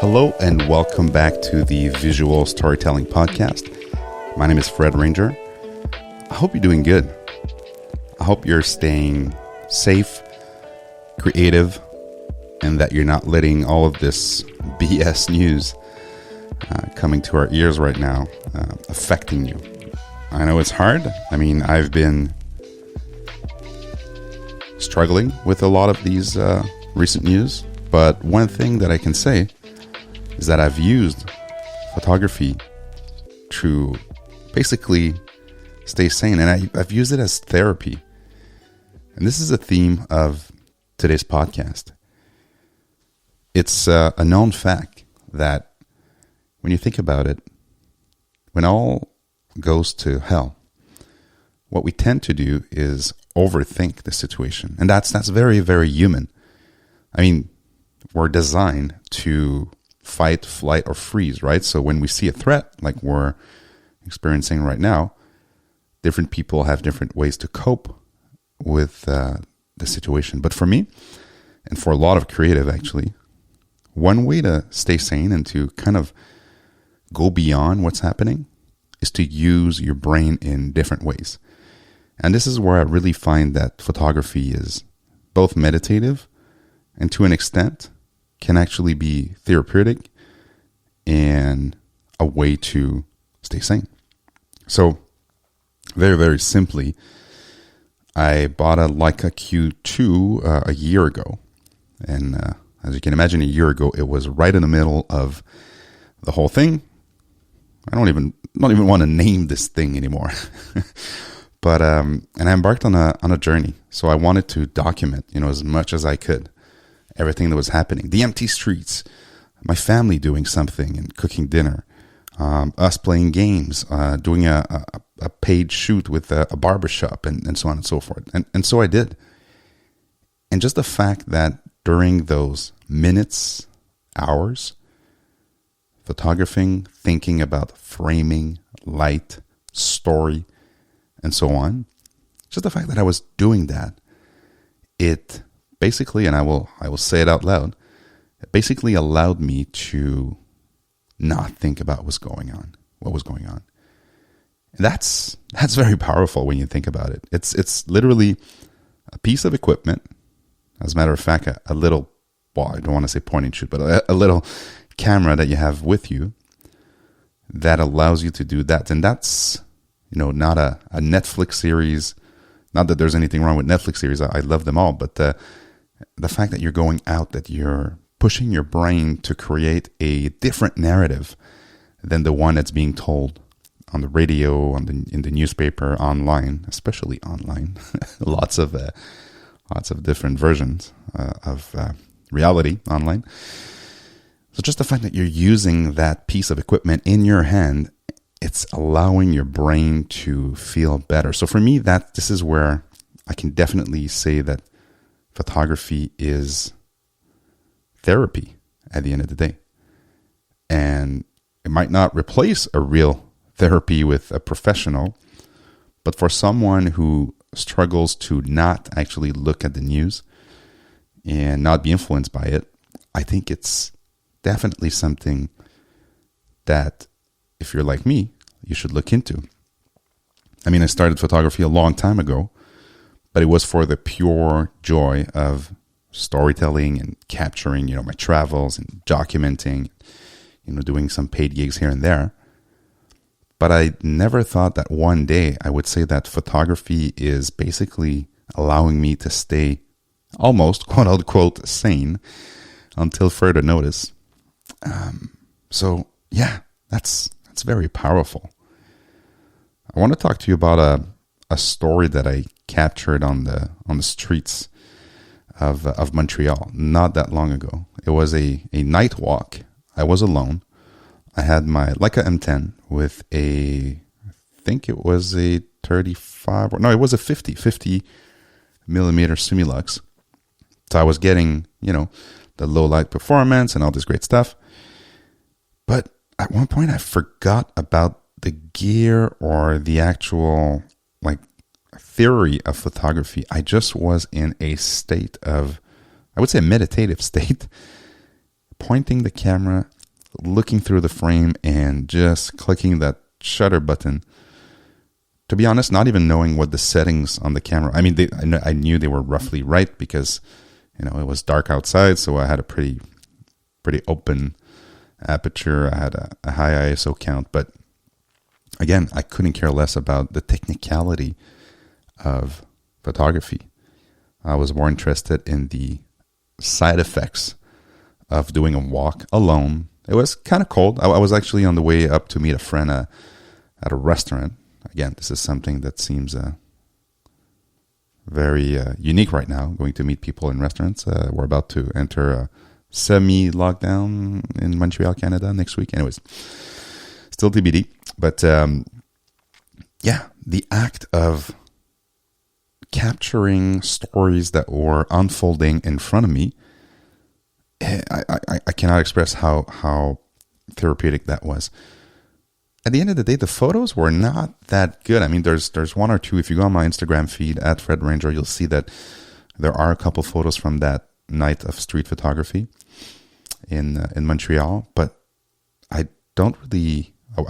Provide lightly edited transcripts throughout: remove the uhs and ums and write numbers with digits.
Hello and welcome back to the Visual Storytelling Podcast. My name is Fred Ranger. I hope you're doing good. I hope you're staying safe, creative, and that you're not letting all of this BS news coming to our ears right now affecting you. I know it's hard. I mean, I've been struggling with a lot of these recent news, but one thing that I can say is that I've used photography to basically stay sane, and I've used it as therapy. And this is a theme of today's podcast. It's a known fact that when you think about it, when all goes to hell, what we tend to do is overthink the situation. And that's very, very human. I mean, we're designed to fight, flight, or freeze, right? So when we see a threat like we're experiencing right now, different people have different ways to cope with the situation. But for me, and for a lot of creative actually, one way to stay sane and to kind of go beyond what's happening is to use your brain in different ways. And this is where I really find that photography is both meditative and to an extent can actually be therapeutic and a way to stay sane. So very, very simply, I bought a Leica Q2 a year ago. And as you can imagine, a year ago, it was right in the middle of the whole thing. I don't even want to name this thing anymore. But and I embarked on a journey. So I wanted to document, as much as I could, everything that was happening. The empty streets, my family doing something and cooking dinner, us playing games, doing a paid shoot with a barbershop, and so on and so forth. And so I did. And just the fact that during those minutes, hours, photographing, thinking about framing, light, story, and so on, just the fact that I was doing that, it basically, and I will say it out loud, it basically allowed me to not think about what was going on. And that's very powerful when you think about it. It's literally a piece of equipment. As a matter of fact, a little, I don't want to say point and shoot, but a little camera that you have with you that allows you to do that. And that's, not a Netflix series. Not that there's anything wrong with Netflix series. I love them all. But the fact that you're going out, that you're pushing your brain to create a different narrative than the one that's being told on the radio, in the newspaper, online, especially online. lots of different versions of reality online. So just the fact that you're using that piece of equipment in your hand, it's allowing your brain to feel better. So for me, this is where I can definitely say that photography is therapy at the end of the day. And it might not replace a real therapy with a professional, but for someone who struggles to not actually look at the news and not be influenced by it, I think it's definitely something that, if you're like me, you should look into. I mean, I started photography a long time ago, but it was for the pure joy of storytelling and capturing, my travels and documenting, doing some paid gigs here and there. But I never thought that one day I would say that photography is basically allowing me to stay almost, quote unquote, sane until further notice. So yeah, that's very powerful. I want to talk to you about a story that I captured on the streets of Montreal not that long ago. It was a night walk. I was alone. I had my Leica M10 with I think it was a 35, it was a 50 millimeter Sumilux. So I was getting, the low light performance and all this great stuff. But at one point I forgot about the gear or the actual theory of photography. I just was in a state of, I would say, a meditative state, pointing the camera looking through the frame and just clicking that shutter button. To be honest, not even knowing what the settings on the camera. I mean, I knew they were roughly right because, you know, it was dark outside, so I had a pretty open aperture. I had a high ISO count, but again, I couldn't care less about the technicality of photography. I was more interested in the side effects of doing a walk alone. It was kind of cold. I was actually on the way up to meet a friend at a restaurant. Again, this is something that seems very unique right now, going to meet people in restaurants. We're about to enter a semi-lockdown in Montreal, Canada next week. Anyways, still TBD. But yeah, the act of capturing stories that were unfolding in front of me, I cannot express how therapeutic that was. At the end of the day, the photos were not that good. I mean, there's one or two. If you go on my Instagram feed at Fred Ranger, you'll see that there are a couple photos from that night of street photography in Montreal. But I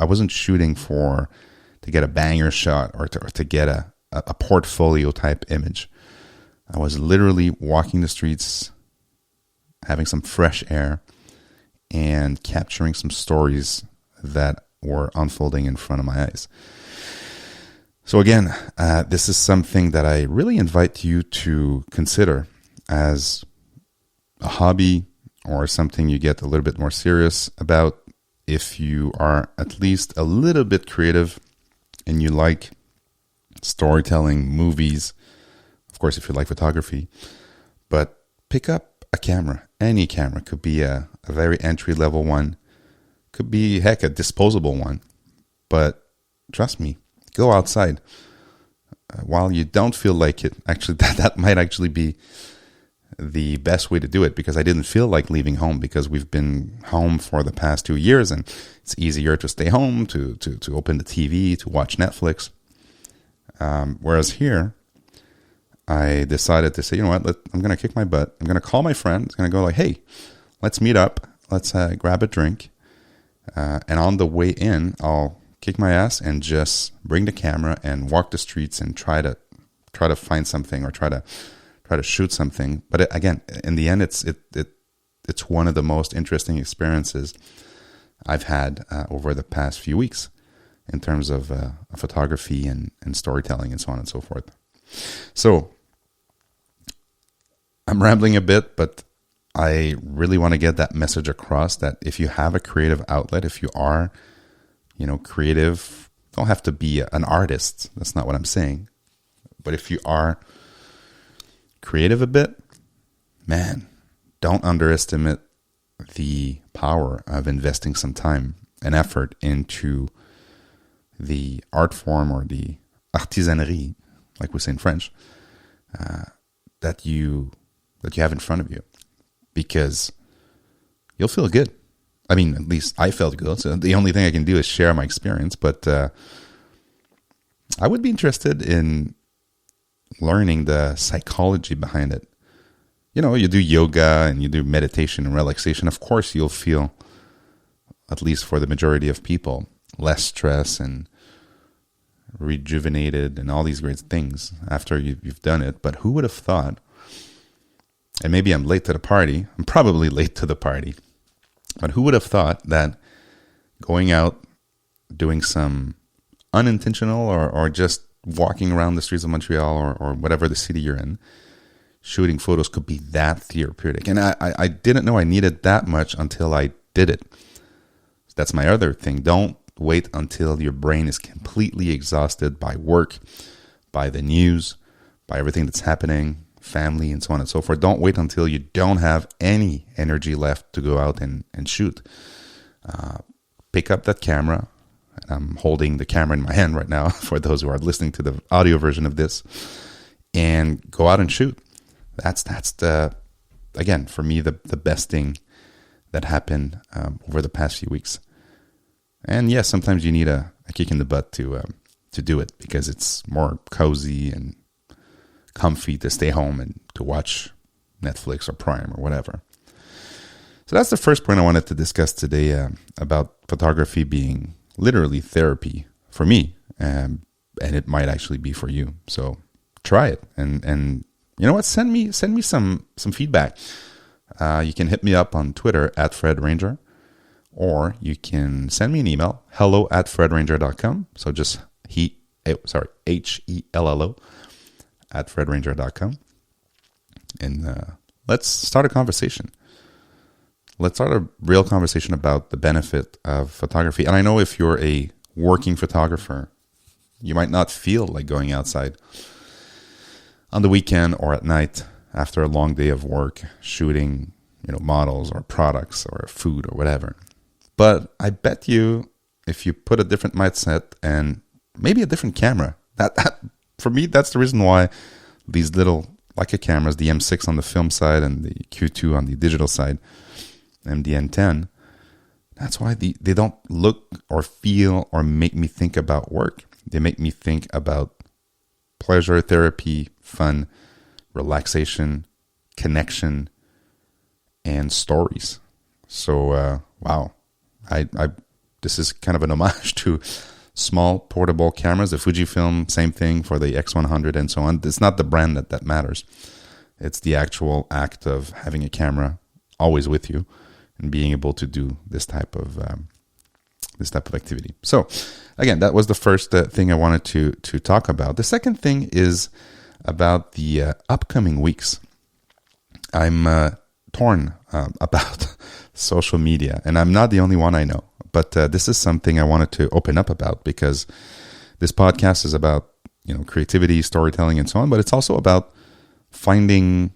wasn't shooting to get a banger shot or to get a portfolio type image. I was literally walking the streets, having some fresh air, and capturing some stories that were unfolding in front of my eyes. So again, this is something that I really invite you to consider as a hobby or something you get a little bit more serious about. If you are at least a little bit creative and you like storytelling, movies, of course, if you like photography, but pick up a camera. Any camera. Could be a very entry-level one. Could be, heck, a disposable one. But trust me, go outside. While you don't feel like it, actually, that might actually be the best way to do it, because I didn't feel like leaving home because we've been home for the past 2 years and it's easier to stay home, to open the TV, to watch Netflix. Whereas here, I decided to say, you know what, I'm going to kick my butt. I'm going to call my friend. I'm going to go like, hey, let's meet up. Let's grab a drink. And on the way in, I'll kick my ass and just bring the camera and walk the streets and try to find something or try to shoot something. But again, in the end, it's one of the most interesting experiences I've had over the past few weeks in terms of photography and storytelling and so on and so forth. So I'm rambling a bit, but I really want to get that message across that if you have a creative outlet, if you are, creative, don't have to be an artist. That's not what I'm saying. But if you are creative a bit, man, don't underestimate the power of investing some time and effort into the art form or the artisanerie, like we say in French, that you have in front of you. Because you'll feel good. I mean, at least I felt good. So the only thing I can do is share my experience. But I would be interested in learning the psychology behind it. You do yoga and you do meditation and relaxation. Of course, you'll feel, at least for the majority of people, less stress and rejuvenated and all these great things after you've done it. But who would have thought? And maybe I'm late to the party. I'm probably late to the party. But who would have thought that going out, doing some unintentional or just walking around the streets of Montreal or whatever the city you're in, shooting photos could be that therapeutic. And I didn't know I needed that much until I did it. That's my other thing. Don't wait until your brain is completely exhausted by work, by the news, by everything that's happening, family, and so on and so forth. Don't wait until you don't have any energy left to go out and shoot. Pick up that camera. I'm holding the camera in my hand right now for those who are listening to the audio version of this, and go out and shoot. That's the, again, for me, the best thing that happened over the past few weeks. And yes, sometimes you need a kick in the butt to do it, because it's more cozy and comfy to stay home and to watch Netflix or Prime or whatever. So that's the first point I wanted to discuss today about photography being literally therapy for me, and it might actually be for you. So try it, and you know what? Send me some feedback. You can hit me up on Twitter at FredRanger, or you can send me an email, hello@fredranger.com. So just HELLO at fredranger.com. And let's start a conversation. Let's start a real conversation about the benefit of photography. And I know if you're a working photographer, you might not feel like going outside on the weekend or at night after a long day of work, shooting, models or products or food or whatever. But I bet you, if you put a different mindset and maybe a different camera, that for me, that's the reason why these little Leica cameras, the M6 on the film side and the Q2 on the digital side, and the N10, that's why they don't look or feel or make me think about work. They make me think about pleasure, therapy, fun, relaxation, connection, and stories. So, wow. I this is kind of an homage to small portable cameras. The Fujifilm, same thing for the X100 and so on. It's not the brand that matters. It's the actual act of having a camera always with you and being able to do this type of activity. So, again, that was the first thing I wanted to talk about. The second thing is about the upcoming weeks. I'm torn about social media, and I'm not the only one, I know. But this is something I wanted to open up about, because this podcast is about creativity, storytelling, and so on. But it's also about finding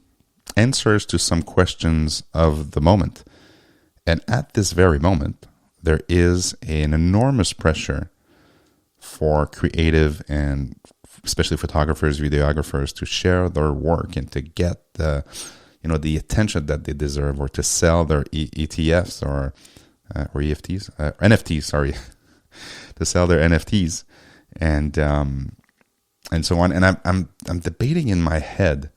answers to some questions of the moment. And at this very moment, there is an enormous pressure for creative and especially photographers, videographers to share their work and to get the attention that they deserve, or to sell their ETFs or EFTs, NFTs, sorry, to sell their NFTs and so on. And I'm debating in my head,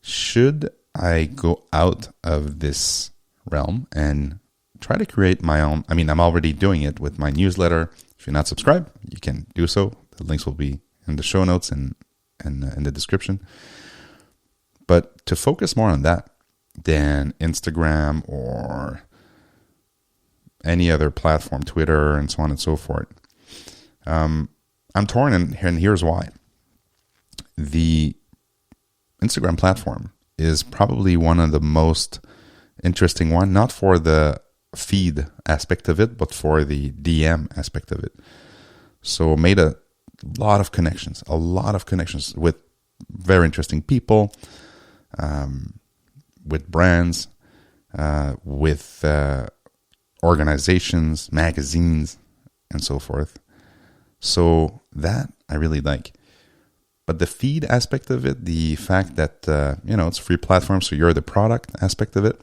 should I go out of this realm and try to create my own? I mean, I'm already doing it with my newsletter. If you're not subscribed, you can do so. The links will be in the show notes and in the description. But to focus more on that than Instagram or any other platform, Twitter, and so on and so forth, I'm torn, and here's why. The Instagram platform is probably one of the most interesting one, not for the feed aspect of it, but for the DM aspect of it. So made a lot of connections with very interesting people, with brands, with organizations, magazines, and so forth. So that I really like. But the feed aspect of it, the fact that, it's a free platform, so you're the product aspect of it,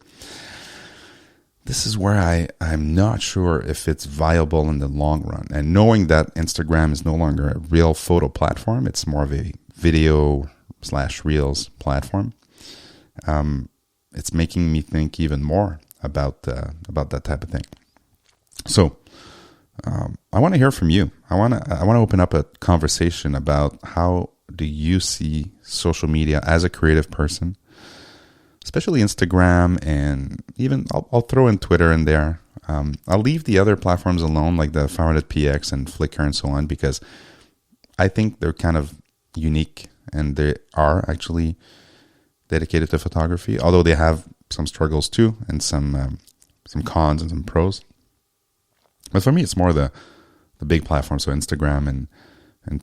this is where I'm not sure if it's viable in the long run. And knowing that Instagram is no longer a real photo platform, it's more of a video/reels platform, it's making me think even more about that type of thing. So I want to hear from you. I want to open up a conversation about how do you see social media as a creative person, especially Instagram, and even I'll throw in Twitter in there. I'll leave the other platforms alone, like the 500px and Flickr and so on, because I think they're kind of unique and they are actually dedicated to photography, although they have some struggles too and some cons and some pros. But for me, it's more the big platforms, so Instagram and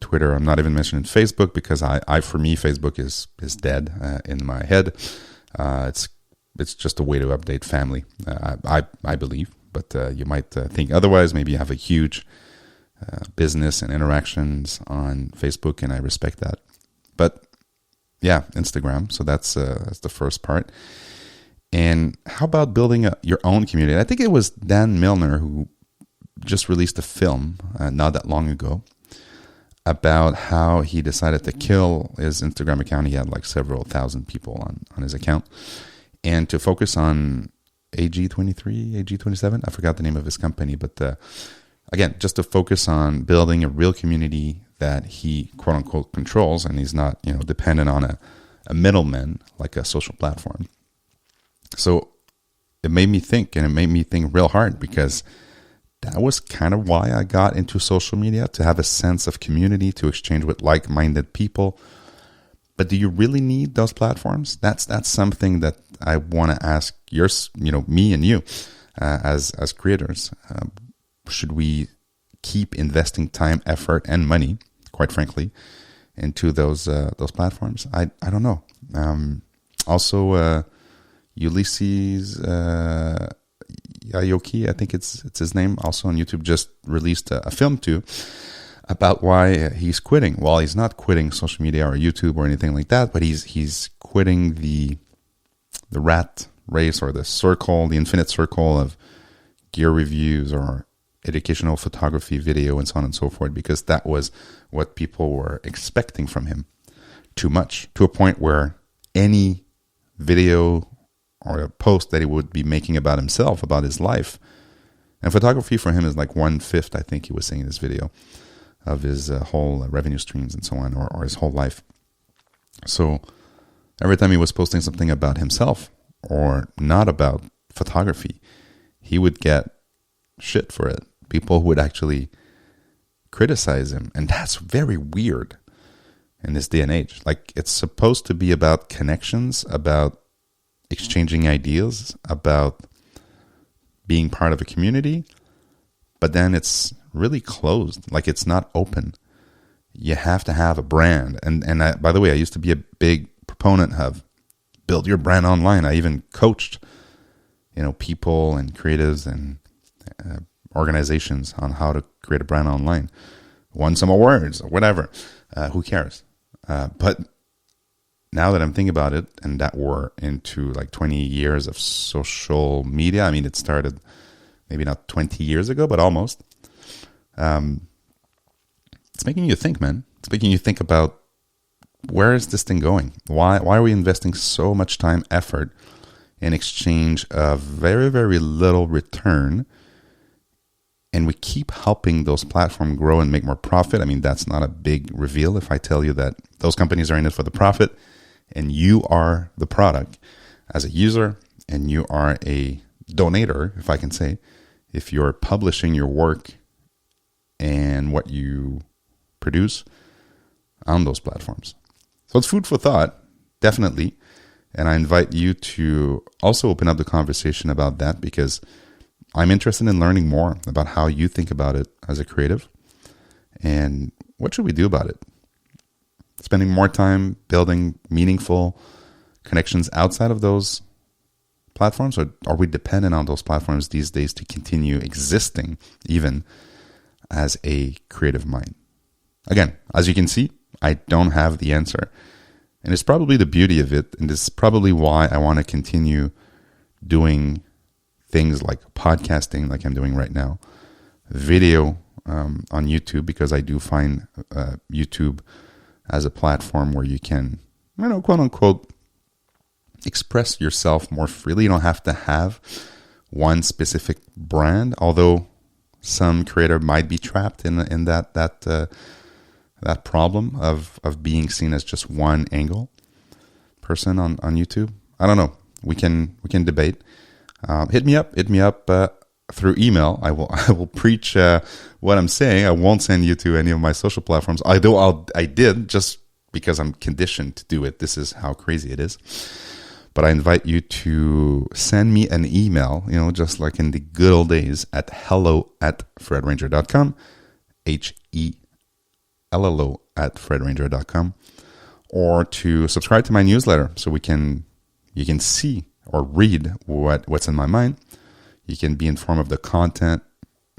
Twitter. I'm not even mentioning Facebook, because for me, Facebook is dead in my head. It's just a way to update family, I believe. But you might think otherwise. Maybe you have a huge business and interactions on Facebook, and I respect that. But yeah, Instagram. So that's the first part. And how about building your own community? I think it was Dan Milner who just released a film not that long ago about how he decided to kill his Instagram account. He had like several thousand people on his account, and to focus on AG23, AG27. I forgot the name of his company, but again, just to focus on building a real community that he quote unquote controls, and he's not, dependent on a middleman like a social platform. So it made me think, and it made me think real hard, because that was kind of why I got into social media, to have a sense of community, to exchange with like-minded people. But do you really need those platforms? That's something that I want to ask me and you as creators. Should we keep investing time, effort, and money, quite frankly, into those platforms? I don't know. Also, Ulysses Aoki, I think it's his name, also on YouTube, just released a film too about why he's quitting. Well, he's not quitting social media or YouTube or anything like that, but he's quitting the rat race, or the infinite circle of gear reviews or educational photography, video, and so on and so forth, because that was what people were expecting from him too much, to a point where any video or a post that he would be making about himself, about his life, and photography for him is like 1/5, I think he was saying in this video, of his whole revenue streams and so on, or his whole life. So every time he was posting something about himself or not about photography, he would get shit for it. People would actually criticize him. And that's very weird in this day and age. Like, it's supposed to be about connections, about exchanging ideas, about being part of a community, but then it's really closed. Like, it's not open. You have to have a brand. And I, by the way, I used to be a big proponent of build your brand online. I even coached, people and creatives and organizations on how to create a brand online. Won some awards or whatever. Who cares? But now that I'm thinking about it, and that we're into like 20 years of social media, I mean, it started maybe not 20 years ago, but almost. It's making you think, man. It's making you think about, where is this thing going? Why are we investing so much time, effort in exchange of very, very little return? And we keep helping those platforms grow and make more profit. I mean, that's not a big reveal if I tell you that those companies are in it for the profit, and you are the product as a user, and you are a donator, if I can say, if you're publishing your work and what you produce on those platforms. So it's food for thought, definitely. And I invite you to also open up the conversation about that, because I'm interested in learning more about how you think about it as a creative, and what should we do about it? Spending more time building meaningful connections outside of those platforms, or are we dependent on those platforms these days to continue existing even as a creative mind? Again, as you can see, I don't have the answer. And it's probably the beauty of it, and this is probably why I want to continue doing things like podcasting, like I'm doing right now, video on YouTube, because I do find YouTube as a platform where you can, quote unquote, express yourself more freely. You don't have to have one specific brand, although some creator might be trapped in that problem of being seen as just one angle person on YouTube. I don't know. We can debate. Hit me up through email. I will preach what I'm saying. I won't send you to any of my social platforms. Although I did, just because I'm conditioned to do it. This is how crazy it is. But I invite you to send me an email, just like in the good old days, at hello@fredranger.com, HELLO@fredranger.com, or to subscribe to my newsletter so you can see or read what's in my mind. You can be informed of the content.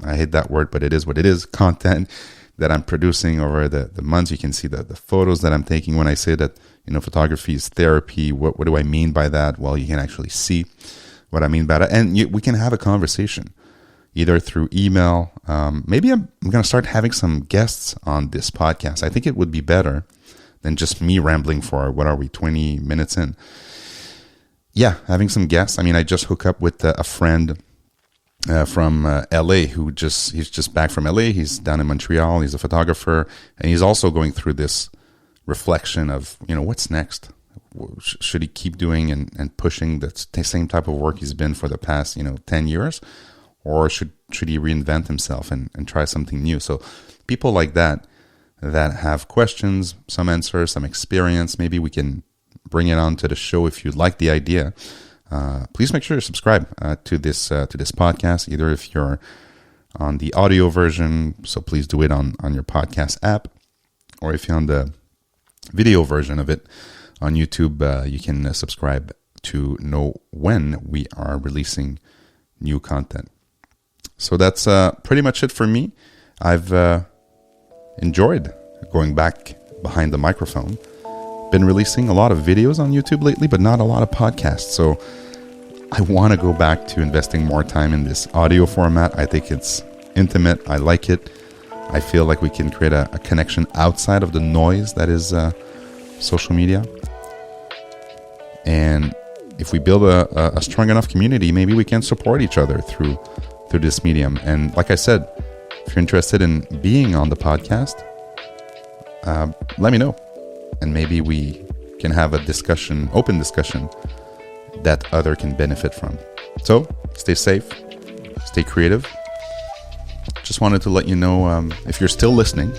I hate that word, but it is what it is. Content that I'm producing over the months. You can see the photos that I'm taking. When I say that, photography is therapy, what do I mean by that? Well, you can actually see what I mean by that. And we can have a conversation, either through email. Maybe I'm going to start having some guests on this podcast. I think it would be better than just me rambling for, 20 minutes in. yeah, having some guests. I mean, I just hooked up with a friend from LA he's just back from LA. He's down in Montreal. He's a photographer, and he's also going through this reflection of, what's next. Should he keep doing and pushing the same type of work he's been for the past 10 years, or should he reinvent himself and try something new? So people like that have questions, some answers, some experience, maybe we can bring it on to the show if you like the idea. Please make sure to subscribe to this podcast, either if you're on the audio version, so please do it on your podcast app, or if you're on the video version of it on YouTube, you can subscribe to know when we are releasing new content. So that's pretty much it for me. I've enjoyed going back behind the microphone. Been releasing a lot of videos on YouTube lately, but not a lot of podcasts. So I want to go back to investing more time in this audio format. I think it's intimate. I like it. I feel like we can create a connection outside of the noise that is social media. And if we build a strong enough community, maybe we can support each other through this medium. And like I said, if you're interested in being on the podcast, let me know. And maybe we can have a discussion, open discussion, that other can benefit from. So stay safe, stay creative. Just wanted to let you know, if you're still listening,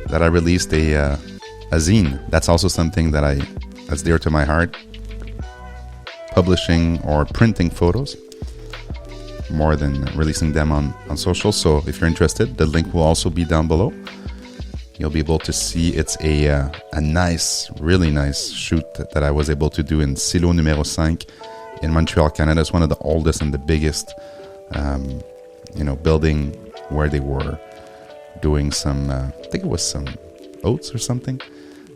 that I released a zine. That's also something that's dear to my heart. Publishing or printing photos more than releasing them on social. So if you're interested, the link will also be down below. You'll be able to see it's a nice, really nice shoot that I was able to do in Silo Numéro 5 in Montreal, Canada. It's one of the oldest and the biggest, building where they were doing some, I think it was some oats or something.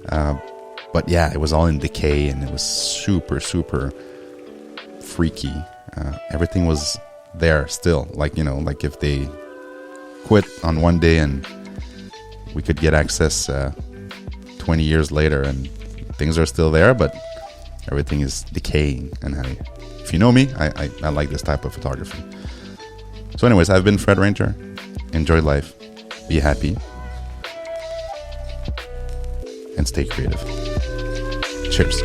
But yeah, it was all in decay and it was super, super freaky. Everything was there still. Like if they quit on one day and we could get access 20 years later and things are still there, but everything is decaying. And if you know me, I like this type of photography. So anyways, I've been Fred Ranger. Enjoy life. Be happy. And stay creative. Cheers.